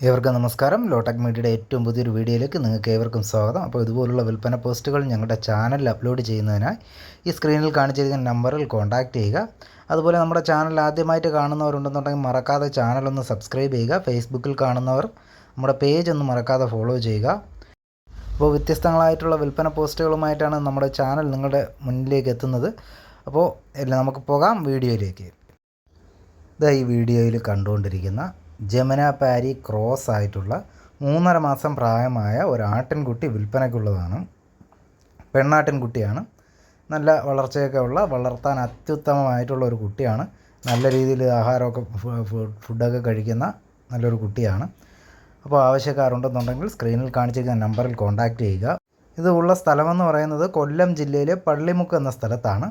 ഏവർക്കും നമസ്കാരം. ലോടെക് മീഡിയയുടെ ഏറ്റവും പുതിയൊരു വീഡിയോയിലേക്ക് നിങ്ങൾക്ക് ഏവർക്കും സ്വാഗതം. അപ്പോൾ ഇതുപോലുള്ള വിൽപ്പന പോസ്റ്റുകൾ ഞങ്ങളുടെ ചാനലിൽ അപ്ലോഡ് ചെയ്യുന്നതിനായി ഈ സ്ക്രീനിൽ കാണിച്ചിരിക്കുന്ന നമ്പറിൽ കോൺടാക്റ്റ് ചെയ്യുക. അതുപോലെ നമ്മുടെ ചാനൽ ആദ്യമായിട്ട് കാണുന്നവരുണ്ടെന്നുണ്ടെങ്കിൽ മറക്കാതെ ചാനലൊന്ന് സബ്സ്ക്രൈബ് ചെയ്യുക. ഫേസ്ബുക്കിൽ കാണുന്നവർ നമ്മുടെ പേജ് ഒന്ന് മറക്കാതെ ഫോളോ ചെയ്യുക. അപ്പോൾ വ്യത്യസ്തങ്ങളായിട്ടുള്ള വിൽപ്പന പോസ്റ്റുകളുമായിട്ടാണ് നമ്മുടെ ചാനൽ നിങ്ങളുടെ മുന്നിലേക്ക് എത്തുന്നത്. അപ്പോൾ നമുക്ക് പോകാം വീഡിയോയിലേക്ക്. ഈ വീഡിയോയിൽ കണ്ടുകൊണ്ടിരിക്കുന്ന ജമുന പാരി ക്രോസ് ആയിട്ടുള്ള 3.5 മാസം പ്രായമായ ഒരു ആട്ടിൻകുട്ടി വിൽപ്പനയ്ക്കുള്ളതാണ്. പെണ്ണാട്ടിൻകുട്ടിയാണ്. നല്ല വളർച്ചയൊക്കെ ഉള്ള, വളർത്താൻ അത്യുത്തമമായിട്ടുള്ള ഒരു കുട്ടിയാണ്. നല്ല രീതിയിൽ ആഹാരമൊക്കെ ഫുഡൊക്കെ കഴിക്കുന്ന നല്ലൊരു കുട്ടിയാണ്. അപ്പോൾ ആവശ്യക്കാരുണ്ടെന്നുണ്ടെങ്കിൽ സ്ക്രീനിൽ കാണിച്ചിരിക്കുന്ന നമ്പറിൽ കോൺടാക്റ്റ് ചെയ്യുക. ഇത് ഉള്ള സ്ഥലമെന്ന് പറയുന്നത് കൊല്ലം ജില്ലയിലെ പള്ളിമുക്ക് എന്ന സ്ഥലത്താണ്.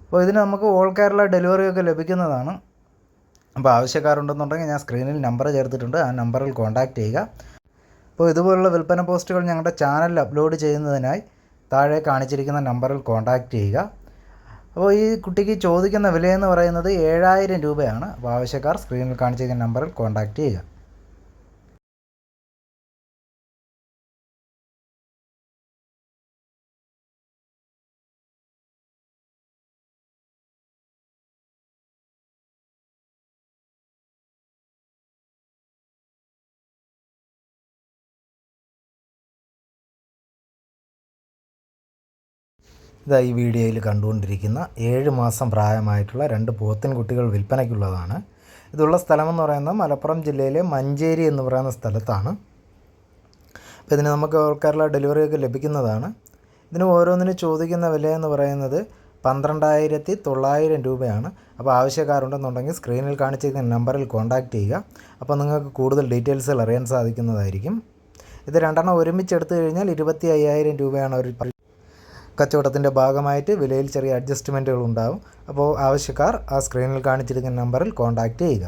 അപ്പോൾ ഇതിന് നമുക്ക് ഓൾ കേരള ഡെലിവറിയൊക്കെ ലഭിക്കുന്നതാണ്. അപ്പോൾ ആവശ്യക്കാരുണ്ടെന്നുണ്ടെങ്കിൽ ഞാൻ സ്ക്രീനിൽ നമ്പർ ചേർത്തിട്ടുണ്ട്, ആ നമ്പറിൽ കോൺടാക്റ്റ് ചെയ്യുക. അപ്പോൾ ഇതുപോലുള്ള വിൽപ്പന പോസ്റ്റുകൾ ഞങ്ങളുടെ ചാനലിൽ അപ്ലോഡ് ചെയ്യുന്നതിനായി താഴെ കാണിച്ചിരിക്കുന്ന നമ്പറിൽ കോൺടാക്റ്റ് ചെയ്യുക. അപ്പോൾ ഈ കുട്ടിക്ക് ചോദിക്കുന്ന വിലയെന്ന് പറയുന്നത് 7000 രൂപയാണ്. അപ്പോൾ ആവശ്യക്കാർ സ്ക്രീനിൽ കാണിച്ചിരിക്കുന്ന നമ്പറിൽ കോൺടാക്റ്റ് ചെയ്യുക. ഈ വീഡിയോയിൽ കണ്ടുകൊണ്ടിരിക്കുന്ന 7 മാസം പ്രായമായിട്ടുള്ള 2 പോത്തിൻ കുട്ടികൾ വിൽപ്പനയ്ക്കുള്ളതാണ്. ഇതുള്ള സ്ഥലമെന്ന് പറയുന്നത് മലപ്പുറം ജില്ലയിലെ മഞ്ചേരി എന്ന് പറയുന്ന സ്ഥലത്താണ്. അപ്പോൾ ഇതിന് നമുക്ക് ഓൾ കേരള ഡെലിവറിയൊക്കെ ലഭിക്കുന്നതാണ്. ഇതിന് ഓരോന്നിന് ചോദിക്കുന്ന വിലയെന്ന് പറയുന്നത് 12,900 രൂപയാണ്. അപ്പോൾ ആവശ്യക്കാരുണ്ടെന്നുണ്ടെങ്കിൽ സ്ക്രീനിൽ കാണിച്ചിരിക്കുന്ന നമ്പറിൽ കോൺടാക്റ്റ് ചെയ്യുക. അപ്പോൾ നിങ്ങൾക്ക് കൂടുതൽ ഡീറ്റെയിൽസുകൾ അറിയാൻ സാധിക്കുന്നതായിരിക്കും. ഇത് 2 ഒരുമിച്ചെടുത്തു കഴിഞ്ഞാൽ 25,000 രൂപയാണ് ഒരു കച്ചവടത്തിൻ്റെ ഭാഗമായിട്ട് വിലയിൽ ചെറിയ അഡ്ജസ്റ്റ്മെൻറ്റുകൾ ഉണ്ടാകും. അപ്പോൾ ആവശ്യക്കാർ ആ സ്ക്രീനിൽ കാണിച്ചിരിക്കുന്ന നമ്പറിൽ കോൺടാക്റ്റ് ചെയ്യുക.